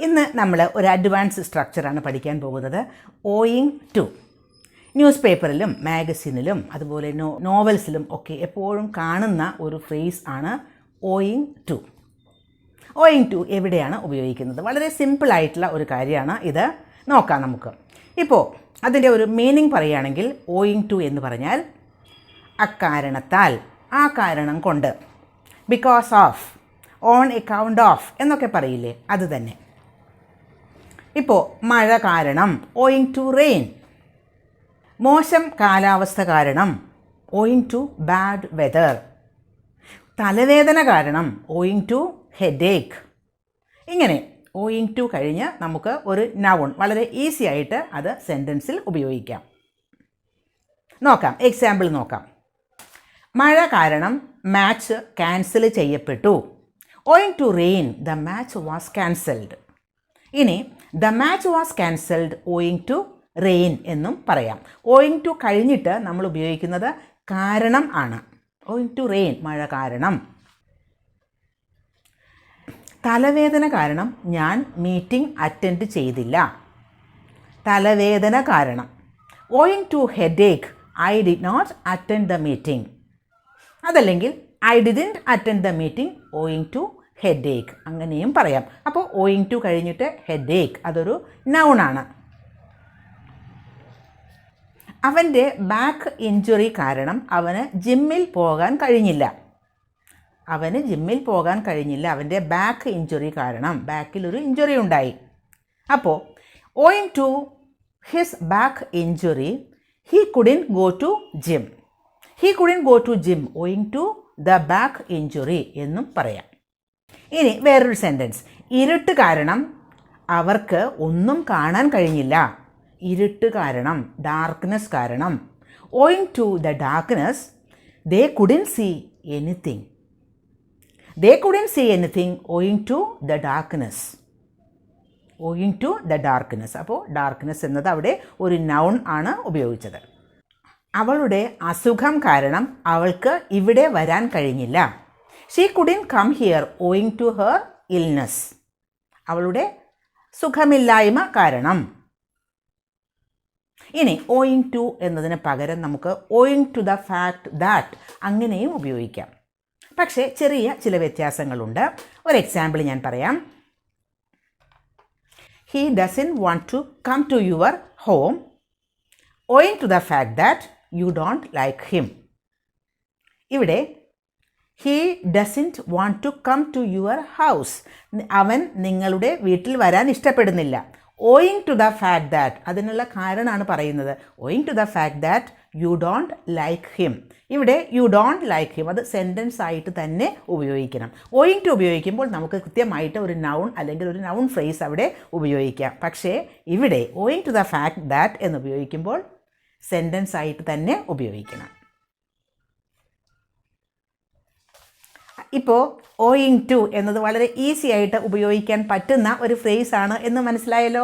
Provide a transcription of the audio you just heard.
ഇന്ന് നമ്മൾ ഒരു അഡ്വാൻസ് സ്ട്രക്ചറാണ് പഠിക്കാൻ പോകുന്നത്. Owing to. ന്യൂസ് പേപ്പറിലും മാഗസിനിലും അതുപോലെ നോവൽസിലും ഒക്കെ എപ്പോഴും കാണുന്ന ഒരു ഫ്രേസ് ആണ് ഓയിങ് ടു. ഓയിങ് ടു എവിടെയാണ് ഉപയോഗിക്കുന്നത്? വളരെ സിമ്പിളായിട്ടുള്ള ഒരു കാര്യമാണ് ഇത്. നോക്കാം നമുക്ക്. ഇപ്പോൾ അതിൻ്റെ ഒരു മീനിങ് പറയുകയാണെങ്കിൽ ഓയിങ് ടു എന്ന് പറഞ്ഞാൽ അക്കാരണത്താൽ, ആ കാരണം കൊണ്ട്, because of, on account of എന്നൊക്കെ പറയില്ലേ, അത് തന്നെ. ഇപ്പോൾ മഴ കാരണം, ഓയിങ് ടു റെയിൻ. മോശം കാലാവസ്ഥ കാരണം, ഓയിങ് ടു ബാഡ് വെതർ. തലവേദന കാരണം, ഓയിങ് ടു ഹെഡേക്ക്. ഇങ്ങനെ ഓയിങ് ടു കഴിഞ്ഞ് നമുക്ക് ഒരു നൗൺ വളരെ ഈസി ആയിട്ട് അത് സെൻറ്റൻസിൽ ഉപയോഗിക്കാം. നോക്കാം, എക്സാമ്പിൾ നോക്കാം. മഴ കാരണം മാച്ച് ക്യാൻസൽ ചെയ്യപ്പെട്ടു. Owing to rain the match was cancelled. ഇനി the match was cancelled owing to rain എന്നും പറയാം. ഓയിങ് ടു കഴിഞ്ഞിട്ട് നമ്മൾ ഉപയോഗിക്കുന്നത് കാരണം ആണ്. ഓയിങ് ടു റെയിൻ, മഴ കാരണം. തലവേദന കാരണം ഞാൻ മീറ്റിംഗ് അറ്റൻഡ് ചെയ്തില്ല. തലവേദന കാരണം. Owing to headache I did not attend the meeting. അതല്ലെങ്കിൽ I didn't attend the meeting owing to headache, അങ്ങനെയും പറയാം. അപ്പോൾ ഓയിങ് ടു കഴിഞ്ഞിട്ട് ഹെഡേക്ക്, അതൊരു നൗണാണ്. അവൻ്റെ ബാക്ക് ഇഞ്ചുറി കാരണം അവന് ജിമ്മിൽ പോകാൻ കഴിഞ്ഞില്ല. അവൻ്റെ ബാക്ക് ഇഞ്ചുറി കാരണം, ബാക്കിൽ ഒരു ഇഞ്ചുറി ഉണ്ടായി. അപ്പോൾ owing to his back injury he couldn't go to gym. Owing to the back injury എന്നും പറയാം. ഇനി വേറൊരു സെൻറ്റൻസ്. ഇരുട്ട് കാരണം അവർക്ക് ഒന്നും കാണാൻ കഴിഞ്ഞില്ല. ഇരുട്ട് കാരണം, ഡാർക്ക്നെസ് കാരണം. Owing to the darkness they couldn't see anything. Owing to the darkness. അപ്പോൾ ഡാർക്ക്നെസ് എന്നത് അവിടെ ഒരു നൗൺ ആണ് ഉപയോഗിച്ചത്. അവളുടെ അസുഖം കാരണം അവൾക്ക് ഇവിടെ വരാൻ കഴിഞ്ഞില്ല. She couldn't come here owing to her illness. അവളുടെ സുഖമില്ലായ്മ കാരണം. ഇനി ഓയിങ് ടു എന്നതിന് പകരം നമുക്ക് owing to the fact that അങ്ങനെയും ഉപയോഗിക്കാം. പക്ഷേ ചെറിയ ചില വ്യത്യാസങ്ങളുണ്ട്. ഒരു എക്സാമ്പിൾ ഞാൻ പറയാം. He doesn't want to come to your home owing to the fact that you don't like him. ഇവിടെ he doesn't want to come to your house. അവൻ നിങ്ങളുടെ വീട്ടിൽ വരാൻ ഇഷ്ടപ്പെടുന്നില്ല. Owing to the fact that, അതിനുള്ള കാരണമാണ് പറയുന്നത്. Owing to the fact that you don't like him. ഇവിടെ യു ഡോണ്ട് ലൈക്ക് ഹിം അത് സെൻറ്റൻസ് ആയിട്ട് തന്നെ ഉപയോഗിക്കണം. ഓയിങ് ടു ഉപയോഗിക്കുമ്പോൾ നമുക്ക് കൃത്യമായിട്ട് ഒരു നൗൺ അല്ലെങ്കിൽ ഒരു നൗൺ ഫ്രേസ് അവിടെ ഉപയോഗിക്കാം. പക്ഷേ ഇവിടെ owing to the fact that എന്ന് ഉപയോഗിക്കുമ്പോൾ സെൻറ്റൻസ് ആയിട്ട് തന്നെ ഉപയോഗിക്കണം. ഇപ്പോൾ ഓയിങ് ടു എന്നത് വളരെ ഈസി ആയിട്ട് ഉപയോഗിക്കാൻ പറ്റുന്ന ഒരു ഫ്രേസ് ആണ് എന്ന് മനസ്സിലായല്ലോ.